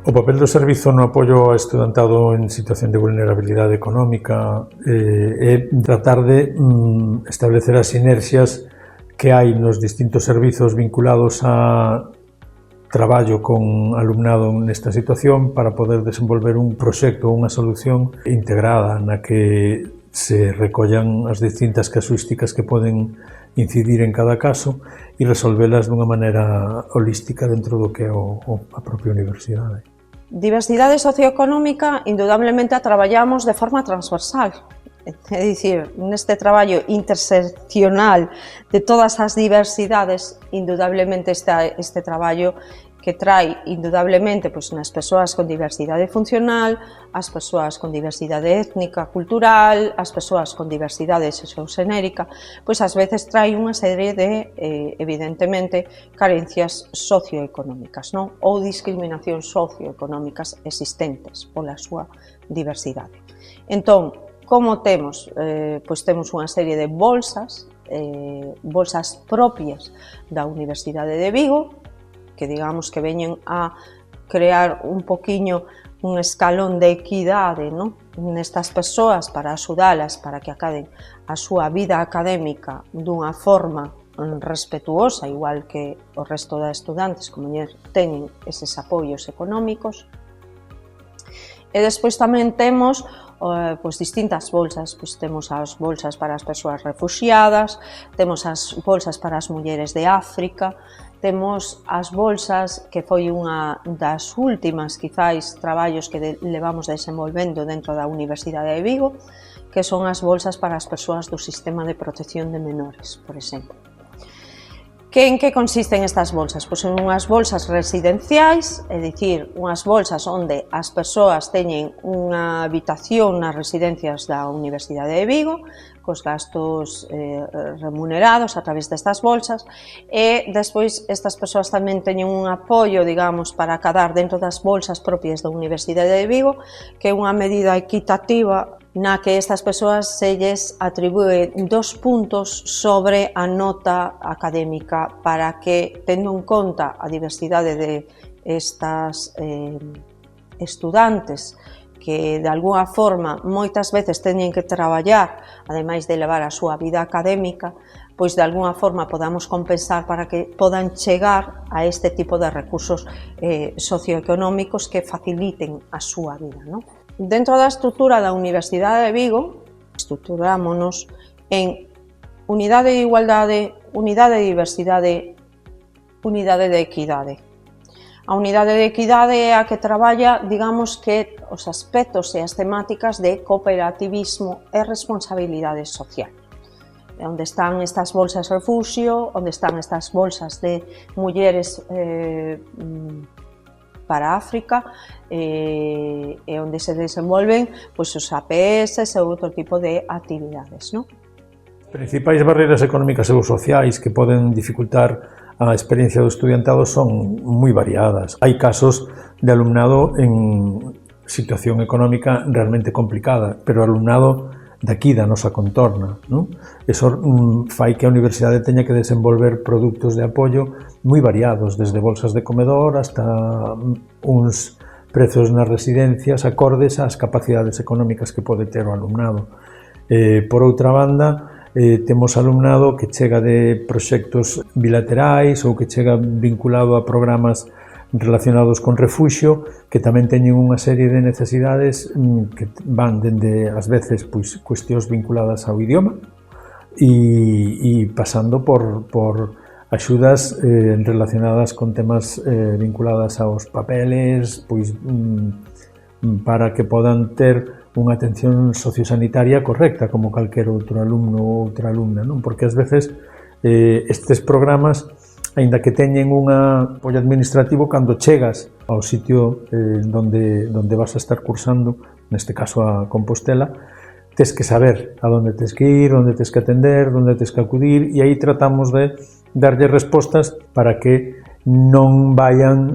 O papel do servizo no apoio ao estudantado en situación de vulnerabilidade económica é tratar de establecer as sinerxias que hai nos distintos servizos vinculados a traballo con alumnado nesta situación para poder desenvolver un proxecto ou unha solución integrada na que se recollan as distintas casuísticas que poden incidir en cada caso e resolvelas dunha maneira holística dentro do que é a propia universidade. Diversidade socioeconómica, indudablemente, a traballamos de forma transversal. É dicir, neste traballo interseccional de todas as diversidades, indudablemente este traballo que trae, indudablemente, nas persoas con diversidade funcional, as persoas con diversidade étnica, cultural, as persoas con diversidade sexoxenérica, ás veces trae unha serie de, evidentemente, carencias socioeconómicas, non? Ou discriminacións socioeconómicas existentes pola súa diversidade. Entón, como temos? Temos unha serie de bolsas propias da Universidade de Vigo, que digamos que veñen a crear un poquinho un escalón de equidade, non? Nestas persoas para axudalas para que acaden a súa vida académica dunha forma respetuosa, igual que o resto de estudantes como teñen eses apoios económicos. E despois tamén temos distintas bolsas, temos as bolsas para as persoas refuxiadas, temos as bolsas para as mulleres de África, temos as bolsas, que foi unha das últimas, quizáis, traballos que levamos desenvolvendo dentro da Universidade de Vigo, que son as bolsas para as persoas do sistema de protección de menores, por exemplo. En que consisten estas bolsas? Son unhas bolsas residenciais, é dicir, unhas bolsas onde as persoas teñen unha habitación nas residencias da Universidade de Vigo, cos gastos remunerados a través destas bolsas, e despois estas persoas tamén teñen un apoio, digamos, para acadar dentro das bolsas propias da Universidade de Vigo, que é unha medida equitativa na que estas persoas se lles atribúe 2 puntos sobre a nota académica para que, tendo en conta a diversidade de estas estudantes que, de alguna forma, moitas veces teñen que traballar, ademais de levar a súa vida académica, de alguna forma podamos compensar para que podan chegar a este tipo de recursos socioeconómicos que faciliten a súa vida, non? Dentro da estrutura da Universidade de Vigo, estruturámonos en unidade de igualdade, unidade de diversidade, unidade de equidade. A unidade de equidade é a que traballa, digamos, que os aspectos e as temáticas de cooperativismo e responsabilidade social. Onde están estas bolsas refuxio, onde están estas bolsas de mulleres para África, e onde se desenvolven os APS e outro tipo de actividades, non? As principais barreiras económicas e sociais que poden dificultar a experiencia do estudiantado son moi variadas. Hai casos de alumnado en situación económica realmente complicada, pero alumnado daqui da nosa contorna, non? Eso fai que a universidade teña que desenvolver produtos de apoio moi variados, desde bolsas de comedor hasta uns prezos nas residencias acordes ás capacidades económicas que pode ter o alumnado. Por outra banda, temos alumnado que chega de proxectos bilaterais ou que chega vinculado a programas relacionados con refuxio, que tamén teñen unha serie de necesidades que van dende, ás veces, cuestións vinculadas ao idioma e pasando por axudas relacionadas con temas vinculadas aos papeles, para que podan ter unha atención sociosanitaria correcta como calquer outro alumno ou outra alumna, non? Porque ás veces estes programas, aínda que teñen un apoio administrativo, cando chegas ao sitio donde vas a estar cursando, neste caso a Compostela, tes que saber a onde tes que ir, onde tes que atender, onde tes que acudir, e aí tratamos de darlle respostas para que non vayan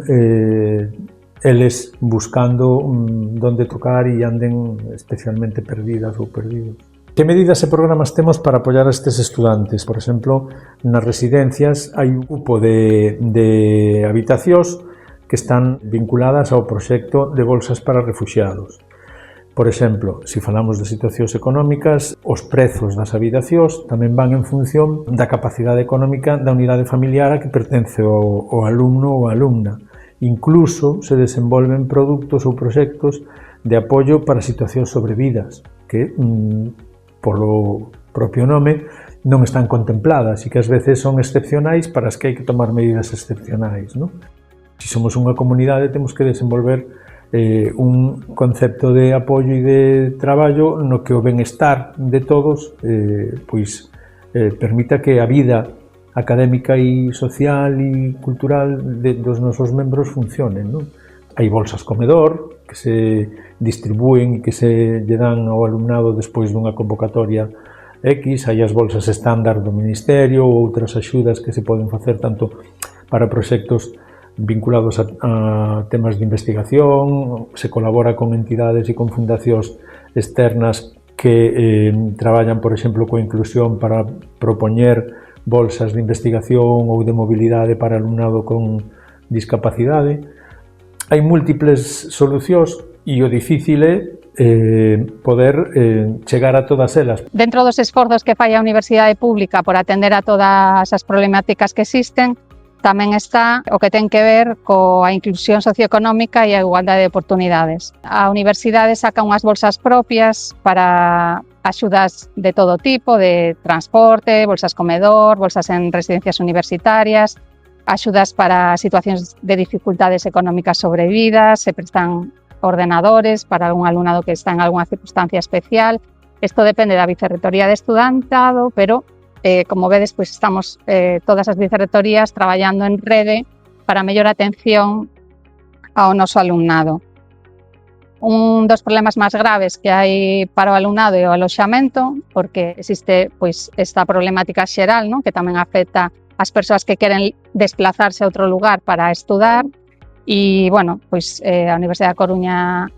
eles buscando onde tocar e anden especialmente perdidas ou perdidos. Que medidas e programas temos para apoiar a estes estudantes? Por exemplo, nas residencias hai un grupo de habitacións que están vinculadas ao proxecto de bolsas para refuxiados. Por exemplo, se falamos de situacións económicas, os prezos das habitacións tamén van en función da capacidade económica da unidade familiar a que pertence o alumno ou a alumna. Incluso se desenvolven produtos ou proxectos de apoio para situacións sobrevidas, que, polo propio nome, non están contempladas e que ás veces son excepcionais para as que hai que tomar medidas excepcionais, non? Se somos unha comunidade, temos que desenvolver un concepto de apoio e de traballo no que o benestar de todos permita que a vida académica e social e cultural dos nosos membros funcionen, non? Hai bolsas comedor que se distribúen e que se lle dan ao alumnado despois dunha convocatoria X, hai as bolsas estándar do Ministerio ou outras axudas que se poden facer tanto para proxectos vinculados a temas de investigación, se colabora con entidades e con fundacións externas que traballan, por exemplo, coa inclusión para propoñer bolsas de investigación ou de mobilidade para alumnado con discapacidade. Hai múltiples solucións e o difícil é poder chegar a todas elas. Dentro dos esforzos que fai a Universidade Pública por atender a todas as problemáticas que existen, tamén está o que ten que ver coa inclusión socioeconómica e a igualdade de oportunidades. A Universidade saca unhas bolsas propias para axudas de todo tipo, de transporte, bolsas comedor, bolsas en residencias universitarias, axudas para situacións de dificultades económicas sobrevidas, se prestan ordenadores para algún alumnado que está en algunha circunstancia especial. Isto depende da Vicerrectoría de Estudantado, pero, como vedes, pues estamos todas as vicerrectorías traballando en rede para mellor atención ao noso alumnado. Un dos problemas máis graves que hai para o alumnado é o aloxamento, porque existe pois esta problemática xeral, non? Que tamén afecta ás persoas que queren desplazarse a outro lugar para estudar. E, bueno, pois a Universidade da Coruña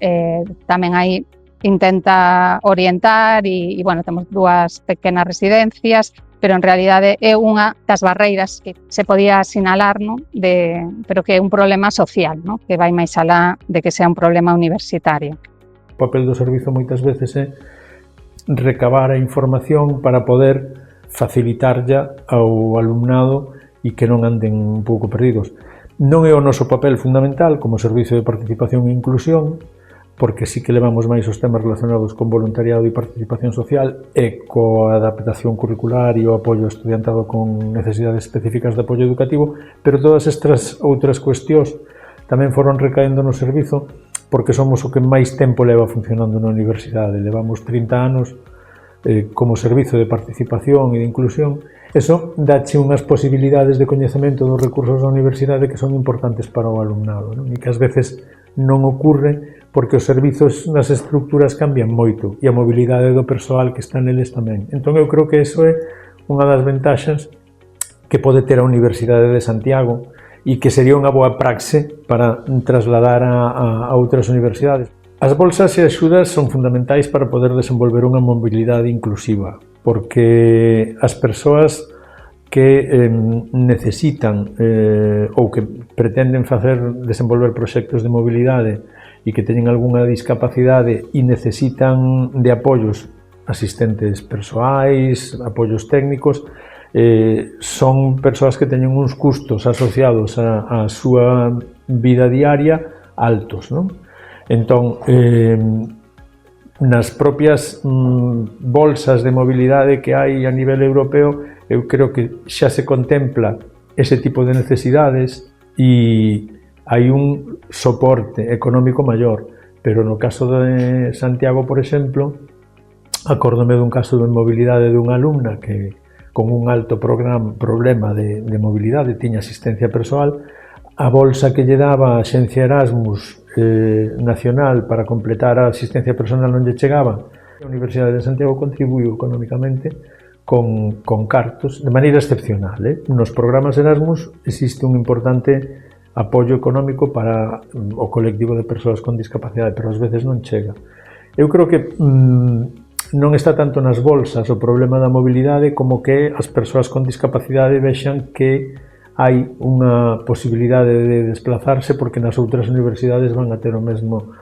tamén aí intenta orientar e, bueno, temos dúas pequenas residencias, pero en realidade é unha das barreiras que se podía sinalar, non? Pero que é un problema social, non? Que vai máis alá de que sea un problema universitario. O papel do servizo moitas veces é recabar a información para poder facilitarlla ao alumnado e que non anden un pouco perdidos. Non é o noso papel fundamental como Servizo de Participación e Inclusión, porque sí que levamos máis os temas relacionados con voluntariado e participación social e coa adaptación curricular e o apoio estudiantado con necesidades específicas de apoio educativo, pero todas estas outras cuestións tamén foron recaendo no servizo porque somos o que máis tempo leva funcionando na universidade. Levamos 30 anos como Servizo de Participación e de Inclusión. Eso dache unhas posibilidades de coñecemento dos recursos da universidade que son importantes para o alumnado, non? E que ás veces non ocurre porque os servizos nas estructuras cambian moito e a mobilidade do persoal que está neles tamén. Entón eu creo que iso é unha das ventaxas que pode ter a Universidade de Santiago e que sería unha boa praxe para trasladar a outras universidades. As bolsas e axudas son fundamentais para poder desenvolver unha mobilidade inclusiva, porque as persoas que necesitan ou que pretenden desenvolver proxectos de mobilidade e que teñen algunha discapacidade e necesitan de apoios asistentes persoais, apoios técnicos, son persoas que teñen uns custos asociados á súa vida diaria altos, non? Entón, nas propias bolsas de mobilidade que hai a nivel europeo, eu creo que xa se contempla ese tipo de necesidades e hai un soporte económico maior, pero no caso de Santiago, por exemplo, acórdome dun caso de mobilidade dunha alumna que con un alto problema de mobilidade tiña asistencia persoal, a bolsa que lle daba a Axencia Erasmus nacional para completar a asistencia personal non lle chegaba. A Universidade de Santiago contribuiu económicamente con cartos de maneira excepcional. Nos programas Erasmus existe un importante apoio económico para o colectivo de persoas con discapacidade, pero ás veces non chega. Eu creo que non está tanto nas bolsas o problema da mobilidade como que as persoas con discapacidade vexan que hai unha posibilidade de desplazarse porque nas outras universidades van a ter o mesmo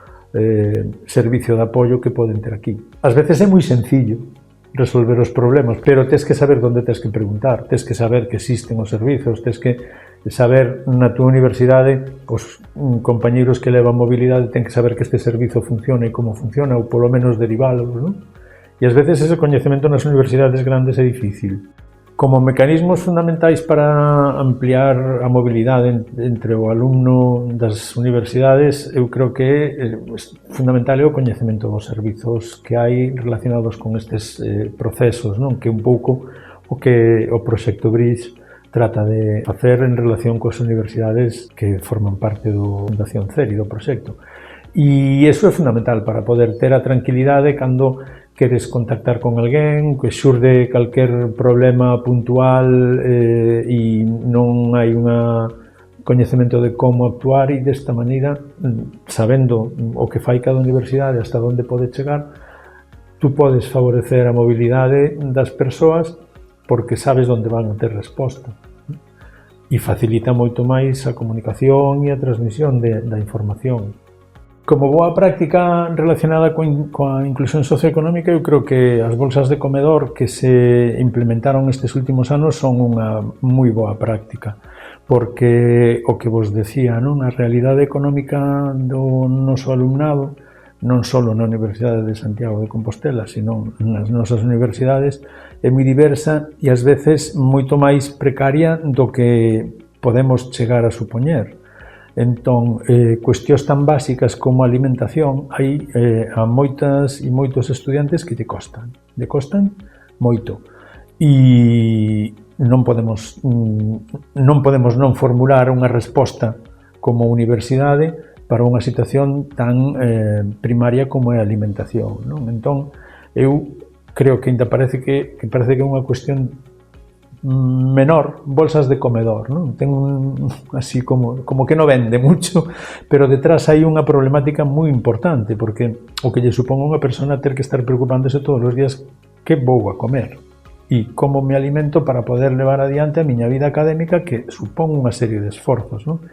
servicio de apoio que poden ter aquí. Ás veces é moi sencillo resolver os problemas, pero tes que saber onde tes que preguntar, tes que saber que existen os servizos, tes que saber na túa universidade, os compañeiros que levan mobilidade ten que saber que este servizo funciona e como funciona, ou polo menos deriválos, non? E ás veces ese coñecemento nas universidades grandes é difícil. Como mecanismos fundamentais para ampliar a mobilidade entre o alumno das universidades, eu creo que é fundamental o coñecemento dos servizos que hai relacionados con estes procesos, non? Que é un pouco o que o proxecto BRIS trata de facer en relación coas universidades que forman parte do Fundación CERI, do proxecto. E iso é fundamental para poder ter a tranquilidade cando queres contactar con alguén, que xurde calquer problema puntual e non hai un coñecemento de como actuar e desta maneira, sabendo o que fai cada universidade hasta onde pode chegar, tú podes favorecer a mobilidade das persoas porque sabes onde van a ter resposta e facilita moito máis a comunicación e a transmisión da información. Como boa práctica relacionada coa inclusión socioeconómica, eu creo que as bolsas de comedor que se implementaron estes últimos anos son unha moi boa práctica, porque o que vos decía, non? A realidade económica do noso alumnado, non só na Universidade de Santiago de Compostela, sino nas nosas universidades, é moi diversa e ás veces moito máis precaria do que podemos chegar a supoñer. Entón, cuestións tan básicas como a alimentación, hai a moitas e moitos estudiantes que lle costan moito. E non podemos non formular unha resposta como universidade para unha situación tan primaria como é a alimentación, non? Entón, eu creo que ainda parece que é unha cuestión menor, bolsas de comedor, non? Ten así como que non vende mucho, pero detrás hai unha problemática moi importante, porque o que lle supón a unha persona ter que estar preocupándose todos os días que vou a comer e como me alimento para poder levar adiante a miña vida académica, que supón unha serie de esforzos, non?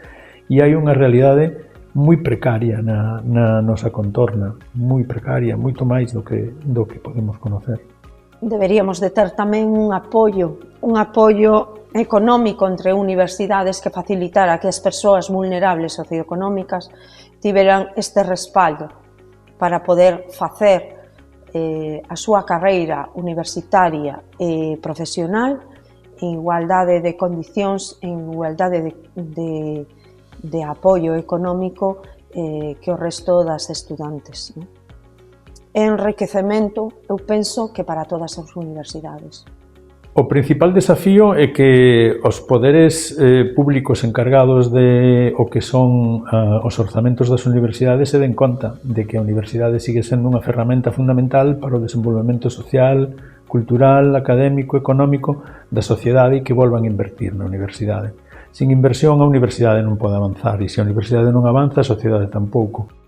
E hai unha realidade moi precaria na nosa contorna, moi precaria, moito máis do que podemos conocer. Deberíamos de ter tamén un apoio económico entre universidades que facilitara que as persoas vulnerables socioeconómicas tiveran este respaldo para poder facer a súa carreira universitaria e profesional en igualdade de condicións, en igualdade de apoio económico que o resto das estudantes, non? Enriquecemento, eu penso que para todas as universidades. O principal desafío é que os poderes públicos encargados de o que son os orzamentos das universidades se den conta de que a universidade sigue sendo unha ferramenta fundamental para o desenvolvemento social, cultural, académico, económico da sociedade e que volvan a invertir na universidade. Sin inversión a universidade non pode avanzar e se a universidade non avanza a sociedade tampouco.